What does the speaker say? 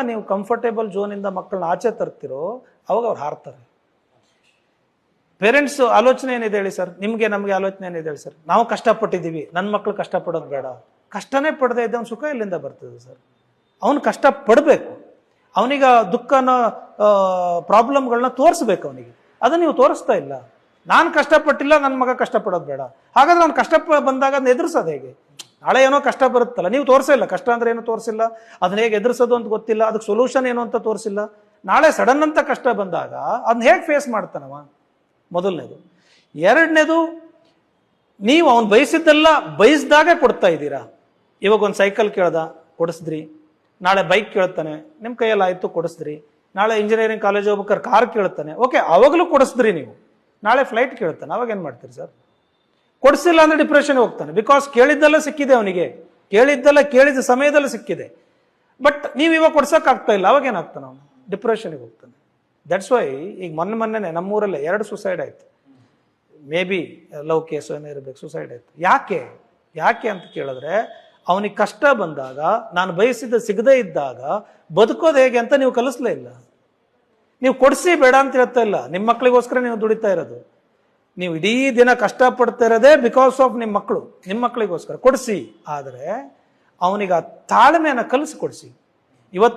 ನೀವು ಕಂಫರ್ಟೇಬಲ್ ಝೋನಿಂದ ಮಕ್ಕಳನ್ನ ಆಚೆ ತರ್ತಿರೋ ಅವಾಗ ಅವ್ರು ಹಾರ್ತಾರೆ. ಪೇರೆಂಟ್ಸ್ ಆಲೋಚನೆ ಏನಿದೆ ಹೇಳಿ ಸರ್, ನಿಮಗೆ ನಮಗೆ ಆಲೋಚನೆ ಏನಿದೆ ಹೇಳಿ ಸರ್, ನಾವು ಕಷ್ಟಪಟ್ಟಿದ್ದೀವಿ, ನನ್ನ ಮಕ್ಕಳು ಕಷ್ಟಪಡೋದು ಬೇಡ. ಕಷ್ಟನೇ ಪಡದೆ ಇದ್ದ ಸುಖ ಎಲ್ಲಿಂದ ಬರ್ತದೆ ಸರ್? ಅವನು ಕಷ್ಟ ಪಡಬೇಕು, ಅವನಿಗ ದುಃಖನ ಪ್ರಾಬ್ಲಮ್ಗಳನ್ನ ತೋರಿಸ್ಬೇಕು ಅವನಿಗೆ. ಅದನ್ನ ನೀವು ತೋರಿಸ್ತಾ ಇಲ್ಲ. ನಾನು ಕಷ್ಟಪಟ್ಟಿಲ್ಲ, ನನ್ನ ಮಗ ಕಷ್ಟಪಡೋದು ಬೇಡ. ಹಾಗಾದ್ರೆ ಅವ್ನು ಕಷ್ಟ ಬಂದಾಗ ಅದನ್ನ ಎದುರಿಸೋದು ಹೇಗೆ? ನಾಳೆ ಏನೋ ಕಷ್ಟ ಬರುತ್ತಲ್ಲ, ನೀವು ತೋರಿಸಿಲ್ಲ, ಕಷ್ಟ ಅಂದ್ರೆ ಏನು ತೋರಿಸಿಲ್ಲ, ಅದನ್ನ ಹೇಗೆ ಎದುರಿಸೋದು ಅಂತ ಗೊತ್ತಿಲ್ಲ, ಅದಕ್ಕೆ ಸೊಲ್ಯೂಷನ್ ಏನು ಅಂತ ತೋರಿಸಿಲ್ಲ. ನಾಳೆ ಸಡನ್ ಅಂತ ಕಷ್ಟ ಬಂದಾಗ ಅದನ್ನ ಹೇಗೆ ಫೇಸ್ ಮಾಡ್ತಾನವ? ಮೊದಲನೇದು. ಎರಡನೇದು, ನೀವು ಅವ್ನು ಬಯಸಿದ್ದೆಲ್ಲ ಬಯಸಿದಾಗ ಕೊಡ್ತಾ ಇದ್ದೀರಾ. ಇವಾಗ ಒಂದು ಸೈಕಲ್ ಕೇಳ್ದ, ಕೊಡಿಸಿದ್ರಿ. ನಾಳೆ ಬೈಕ್ ಕೇಳ್ತಾನೆ, ನಿಮ್ಮ ಕೈಯಲ್ಲಿ ಆಯ್ತು, ಕೊಡಿಸಿದ್ರಿ. ನಾಳೆ ಇಂಜಿನಿಯರಿಂಗ್ ಕಾಲೇಜ್ ಹೋಗ್ಬೇಕಾದ್ರೆ ಕಾರ್ ಕೇಳ್ತಾನೆ, ಓಕೆ, ಅವಾಗಲೂ ಕೊಡಿಸಿದ್ರಿ ನೀವು. ನಾಳೆ ಫ್ಲೈಟ್ ಕೇಳ್ತಾನೆ, ಅವಾಗ ಏನು ಮಾಡ್ತೀರಿ ಸರ್? ಕೊಡಿಸಿಲ್ಲ ಅಂದ್ರೆ ಡಿಪ್ರೆಷನ್ ಹೋಗ್ತಾನೆ. ಬಿಕಾಸ್ ಕೇಳಿದ್ದೆಲ್ಲ ಸಿಕ್ಕಿದೆ ಅವನಿಗೆ, ಕೇಳಿದ್ದೆಲ್ಲ ಕೇಳಿದ ಸಮಯದಲ್ಲಿ ಸಿಕ್ಕಿದೆ. ಬಟ್ ನೀವು ಇವಾಗ ಕೊಡ್ಸೋಕ್ಕಾಗ್ತಾ ಇಲ್ಲ, ಅವಾಗ ಏನಾಗ್ತಾನೆ ಅವನು? ಡಿಪ್ರೆಷನ್ಗೆ ಹೋಗ್ತಾನೆ. ದಟ್ಸ್ ವೈ ಈಗ ಮೊನ್ನೆ ನಮ್ಮೂರಲ್ಲೇ 2 ಸುಸೈಡ್ ಆಯ್ತು. ಮೇ ಬಿ ಲವ್ ಕೇಸು ಏನೋ ಇರಬೇಕು, ಸುಸೈಡ್ ಆಯ್ತು. ಯಾಕೆ ಅಂತ ಕೇಳಿದ್ರೆ, ಅವನಿಗೆ ಕಷ್ಟ ಬಂದಾಗ, ನಾನು ಬಯಸಿದ ಸಿಗದೇ ಇದ್ದಾಗ ಬದುಕೋದು ಹೇಗೆ ಅಂತ ನೀವು ಕಲಿಸ್ಲೇ ಇಲ್ಲ. ನೀವು ಕೊಡಿಸಿ ಬೇಡ ಅಂತ ಹೇಳ್ತಾ ಇಲ್ಲ, ನಿಮ್ಮ ಮಕ್ಕಳಿಗೋಸ್ಕರ ನೀವು ದುಡಿತಾ ಇರೋದು. ನೀವು ಇಡೀ ದಿನ ಕಷ್ಟಪಡ್ತಾ ಇರೋದೇ ಬಿಕಾಸ್ ಆಫ್ ನಿಮ್ಮ ಮಕ್ಕಳಿಗೋಸ್ಕರ. ಕೊಡಿಸಿ, ಆದರೆ ಅವನಿಗೆ ಆ ತಾಳ್ಮೆಯನ್ನು ಕಲಿಸಿ ಕೊಡಿಸಿ.